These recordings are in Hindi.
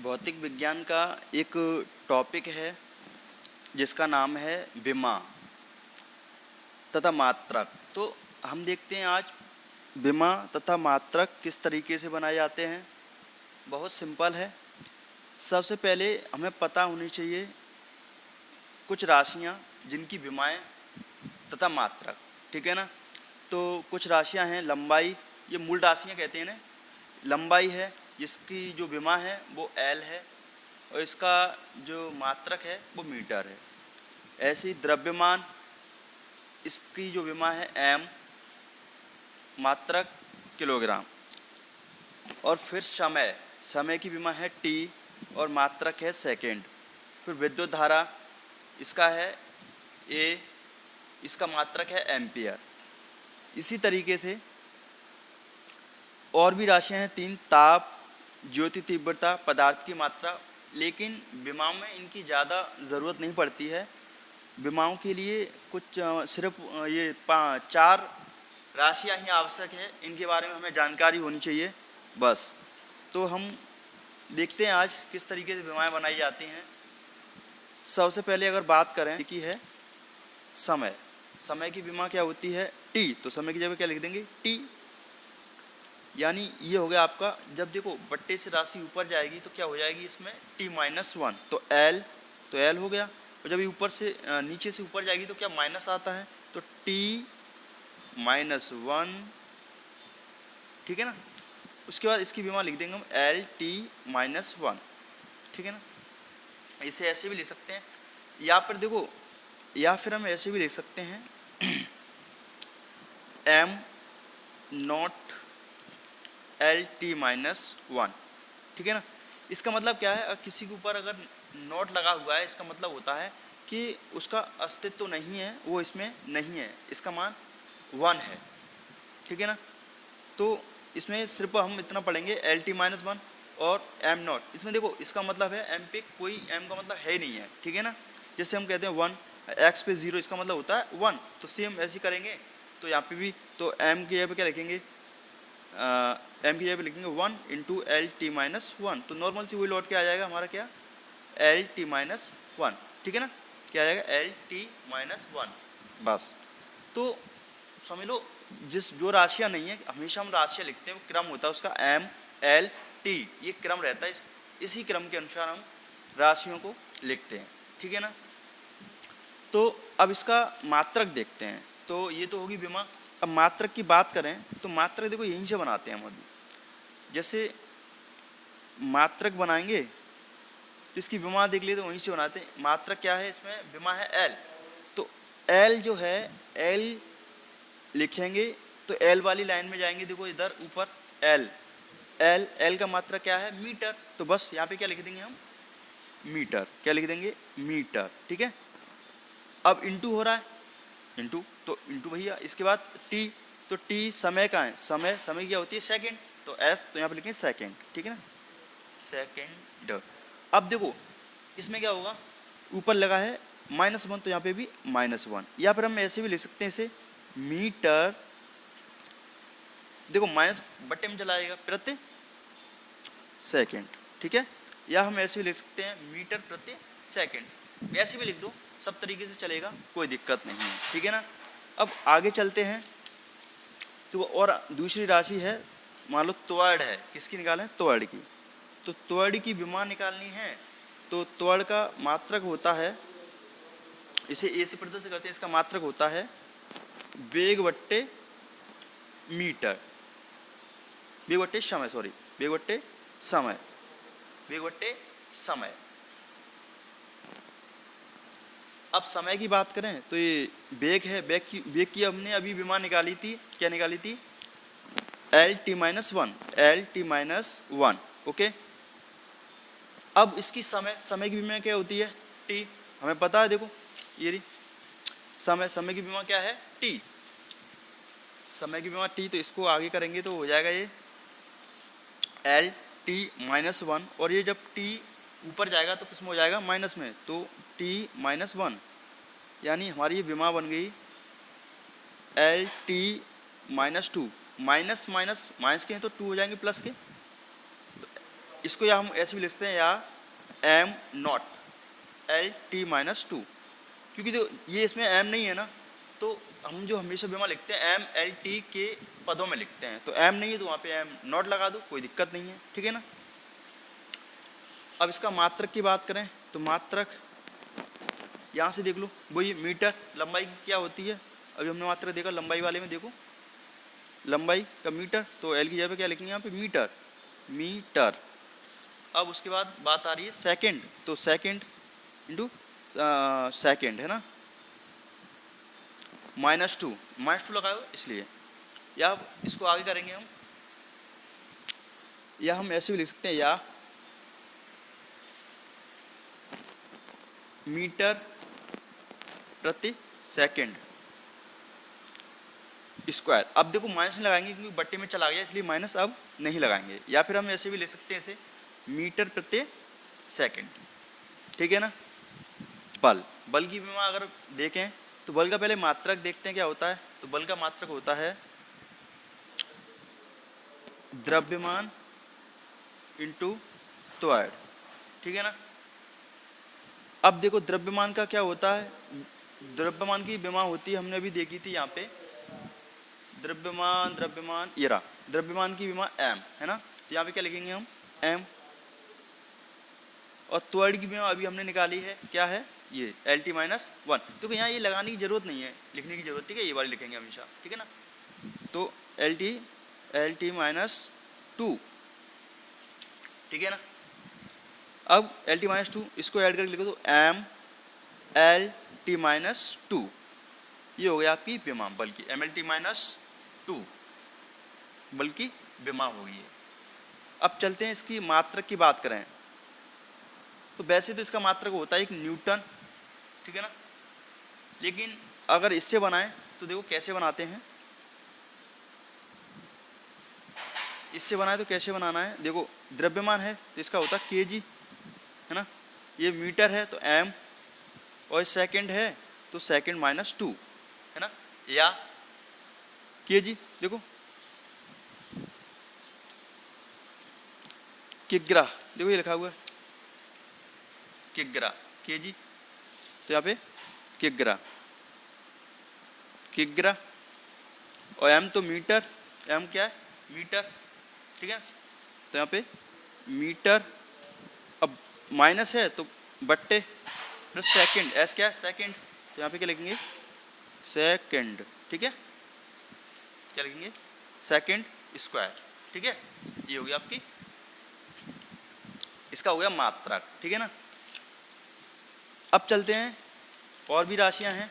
भौतिक विज्ञान का एक टॉपिक है जिसका नाम है विमा तथा मात्रक। तो हम देखते हैं आज विमा तथा मात्रक किस तरीके से बनाए जाते हैं। बहुत सिंपल है। सबसे पहले हमें पता होनी चाहिए कुछ राशियां जिनकी विमाएं तथा मात्रक, ठीक है ना। तो कुछ राशियां हैं लंबाई, ये मूल राशियां कहते हैं ना। लंबाई है जिसकी जो विमा है वो एल है और इसका जो मात्रक है वो मीटर है। ऐसे ही द्रव्यमान, इसकी जो विमा है एम, मात्रक किलोग्राम। और फिर समय, समय की विमा है टी और मात्रक है सेकेंड। फिर विद्युत धारा, इसका है ए, इसका मात्रक है एम्पियर। इसी तरीके से और भी राशियां हैं तीन, ताप, ज्योति तीव्रता, पदार्थ की मात्रा। लेकिन विमाओं में इनकी ज़्यादा ज़रूरत नहीं पड़ती है। विमाओं के लिए कुछ सिर्फ ये चार राशियां ही आवश्यक है, इनके बारे में हमें जानकारी होनी चाहिए बस। तो हम देखते हैं आज किस तरीके से विमाएं बनाई जाती हैं। सबसे पहले अगर बात करें कि है समय, समय की विमा क्या होती है टी। तो समय की जगह क्या लिख देंगे टी, यानी ये हो गया आपका। जब देखो बट्टे से राशि ऊपर जाएगी तो क्या हो जाएगी इसमें t-1, तो एल हो गया। और जब ये ऊपर से नीचे से ऊपर जाएगी तो क्या माइनस आता है, तो t-1, ठीक है ना। उसके बाद इसकी विमा लिख देंगे हम LT-1, ठीक है ना। इसे ऐसे भी लिख सकते हैं, या फिर देखो, या फिर हम ऐसे भी लिख सकते हैं m0 LT-1, ठीक है ना। इसका मतलब क्या है, किसी के ऊपर अगर नोट लगा हुआ है इसका मतलब होता है कि उसका अस्तित्व तो नहीं है, वो इसमें नहीं है, इसका मान 1 है, ठीक है ना। तो इसमें सिर्फ हम इतना पढ़ेंगे LT-1 और m0। इसमें देखो इसका मतलब है m पे कोई m का मतलब है ही नहीं है, ठीक है ना। जैसे हम कहते हैं 1, x पे 0, इसका मतलब होता है 1। तो सेम ऐसे करेंगे तो यहाँ पे भी, तो m की जगह पे क्या लिखेंगे, m की जगह पे लिखेंगे 1 इंटू LT-1। तो नॉर्मल से वही लौट के आ जाएगा हमारा क्या LT-1, ठीक है ना। क्या आ जाएगा LT-1 बस। तो समझ लो जो राशियाँ नहीं है, हमेशा हम राशियाँ लिखते हैं, वो क्रम होता है उसका MLT, ये क्रम रहता है। इसी क्रम के अनुसार हम राशियों को लिखते हैं, ठीक है ना। तो अब इसका मात्रक देखते हैं। तो ये तो होगी विमा। अब मात्रक की बात करें तो मात्रक देखो यहीं से बनाते हैं हम अभी। जैसे मात्रक बनाएंगे तो इसकी विमा देख लिए तो वहीं से बनाते हैं। मात्रक क्या है, इसमें विमा है एल। तो एल जो है, एल लिखेंगे तो एल वाली लाइन में जाएंगे, देखो इधर ऊपर एल का मात्रा क्या है मीटर। तो बस यहाँ पे क्या लिख देंगे हम मीटर, क्या लिख देंगे मीटर, ठीक है। अब इंटू हो रहा है, इंटू तो इंटू भैया। इसके बाद टी, तो टी समय का है, समय क्या होती है सेकंड, तो एस, तो यहाँ पे लिखेंगे सेकंड, ठीक है ना, सेकंड। अब देखो इसमें क्या होगा, ऊपर लगा है -1 तो यहाँ पे भी -1, या फिर हम ऐसे भी लिख सकते हैं इसे मीटर, देखो माइनस बट्टे में चला आएगा प्रति सेकंड, ठीक है। या हम ऐसे भी लिख सकते हैं मीटर प्रति सेकंड, ऐसे भी लिख दो, सब तरीके से चलेगा, कोई दिक्कत नहीं है, ठीक है ना। अब आगे चलते हैं। तो और दूसरी राशि है, मान लो त्वरण है, किसकी निकालें त्वरण की। तो त्वरण की विमा निकालनी है तो त्वरण का मात्रक होता है, इसे ए से प्रदर्शित करते हैं, इसका मात्रक होता है वेग बट्टे मीटर, वेग बट्टे समय, सॉरी वेग बट्टे समय, वेग बट्टे समय। अब समय की बात करें तो ये वेग है, वेग की हमने अभी विमा निकाली थी, क्या निकाली थी LT-1, ओके। अब इसकी समय की विमा क्या होती है टी, हमें पता है, देखो ये रही समय की विमा क्या है टी, समय की विमा टी। तो इसको आगे करेंगे तो हो जाएगा ये LT-1, और ये जब टी ऊपर जाएगा तो किस में हो जाएगा माइनस में, तो T-1, यानी हमारी ये विमा बन गई LT-2, माइनस के हैं तो 2 हो जाएंगे प्लस के, इसको या हम ऐसे भी लिख सकते हैं या am naught L t minus to, क्योंकि जो ये इसमें एम नहीं है ना, तो हम जो हमेशा विमा लिखते हैं एम एल टी के पदों में लिखते हैं, तो एम नहीं है तो वहाँ पे एम नॉट लगा दो, कोई दिक्कत नहीं है, ठीक है ना। अब इसका मात्रक की बात करें तो मात्रक यहाँ से देख लो, वही मीटर लंबाई क्या होती है, अभी हमने मात्रक देखा लंबाई वाले में, देखो लंबाई का मीटर, तो एल की जगह पे क्या लिखेंगे यहाँ पे मीटर, मीटर। अब उसके बाद बात आ रही है सेकंड, तो सेकंड इंटू सेकंड है ना, माइनस टू लगाओ इसलिए, या इसको आगे करेंगे हम, या हम ऐसे भी लिख सकते हैं या मीटर प्रति सेकंड स्क्वायर। अब देखो माइनस नहीं लगाएंगे क्योंकि बट्टे में चला गया, इसलिए माइनस अब नहीं लगाएंगे, या फिर हम ऐसे भी ले सकते हैं इसे मीटर प्रति सेकंड, ठीक है ना। बल की विमा अगर देखें तो बल का पहले मात्रक देखते हैं क्या होता है, तो बल का मात्रक होता है द्रव्यमान इंटू त्वरण, ठीक है ना। अब देखो द्रव्यमान का क्या होता है, द्रव्यमान की विमा होती है, हमने अभी देखी थी यहाँ पे द्रव्यमान ये रहा, द्रव्यमान की विमा एम है ना, तो यहाँ पे क्या लिखेंगे हम एम, और त्वरण की विमा अभी हमने निकाली है, क्या है ये एल टी माइनस वन, तो यहाँ ये लगाने की जरूरत नहीं है, लिखने की जरूरत, ठीक है, ये वाली लिखेंगे हमेशा, ठीक है ना। तो एल टी माइनस टू, ठीक है ना। अब एल टी माइनस टू इसको ऐड करके लिखो तो m l t minus two, ये हो गया आपकी विमा बल की, m l t minus two बल की विमा होगी। अब चलते हैं इसकी मात्रक की बात करें, तो वैसे तो इसका मात्रक होता है एक न्यूटन, ठीक है ना, लेकिन अगर इससे बनाएं तो देखो कैसे बनाते हैं, इससे बनाए तो कैसे बनाना है, देखो द्रव्यमान है तो इसका होता है केजी, है ना, ये मीटर है तो एम, और सेकंड है तो सेकंड माइनस टू, है ना, या केजी, देखो किग्रा, देखो ये लिखा हुआ है किग्रा, केजी, तो यहाँ पे किग्रा, और एम तो मीटर, एम क्या है मीटर, ठीक है, तो यहाँ पे मीटर, अब माइनस है तो बट्टे प्लस सेकंड, एस क्या है सेकंड, तो यहाँ पे क्या लिखेंगे सेकंड, ठीक है, क्या लिखेंगे सेकंड स्क्वायर, ठीक है, ये हो गया आपकी, इसका हो गया मात्रक, ठीक है ना। अब चलते हैं, और भी राशियां हैं,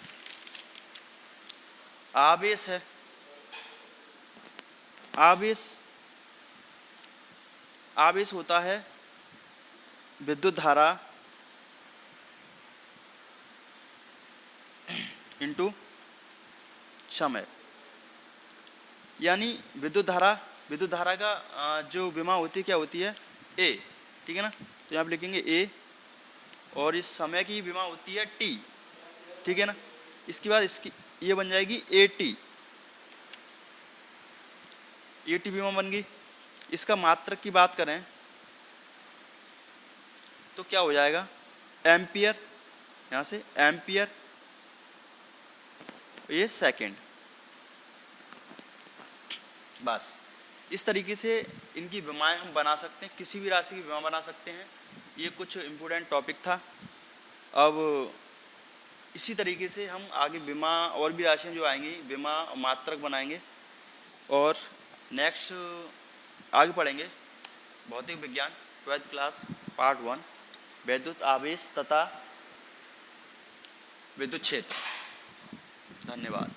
आवेश है, आवेश होता है विद्युत धारा इंटू समय, यानी विद्युत धारा का जो विमा होती है क्या होती है ए, ठीक है ना, तो यहाँ पे लिखेंगे ए, और इस समय की विमा होती है टी, ठीक है ना। इसके बाद इसकी ये बन जाएगी ए टी विमा बन गई। इसका मात्रक की बात करें तो क्या हो जाएगा एम्पियर, यहाँ से एम्पियर, ये सेकंड, बस इस तरीके से इनकी विमाएँ हम बना सकते हैं, किसी भी राशि की विमा बना सकते हैं। ये कुछ इम्पोर्टेंट टॉपिक था। अब इसी तरीके से हम आगे विमा और भी राशियाँ जो आएंगी विमा मात्रक बनाएंगे, और नेक्स्ट आगे पढ़ेंगे भौतिक विज्ञान 12th क्लास पार्ट 1 विद्युत आवेश तथा विद्युत क्षेत्र। धन्यवाद।